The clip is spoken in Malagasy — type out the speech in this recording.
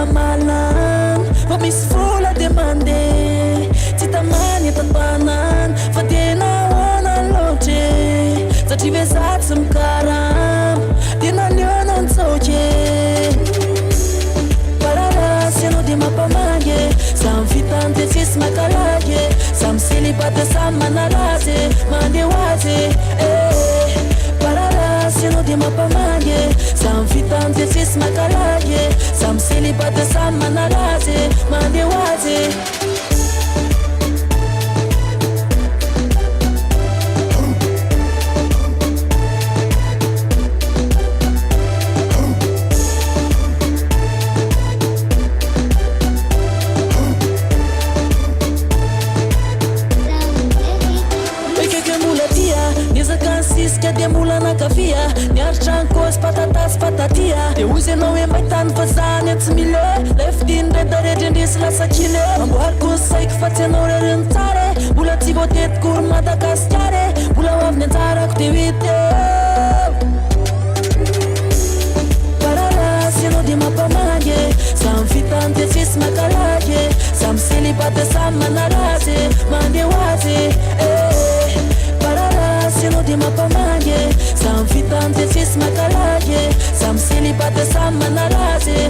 malan fa misy vola de mandeha tsy tamany tapanan fa tena hoana loatre satria ve za tsy mikarama tena niona nitsoke pararasy anao de mampamange samy vitany de tsisy makalage samy selibata samy manarazy mandeha hoazy pararasy anao de mampamange samy vitany de tsisy makalage samy selibata samy manarazy mandeha hoazy de mulana kafia niartrany cause patatas patatia de ozy anao hoe maitany vazany tsy mile lefidiny redaredry indrisy lasakile amboariko ny saiko fa tsy anao reriny tsara mbola tsy voatetikory madagasikara mbola hoaviny anjarako de huite pararasy anao de mampamange samy vitany de tsisy makalage samy selibata samy manarazy mandeha hoazy pararasy anao de mampamange samy vitany de tsisy makalage samy selibata samy manarazy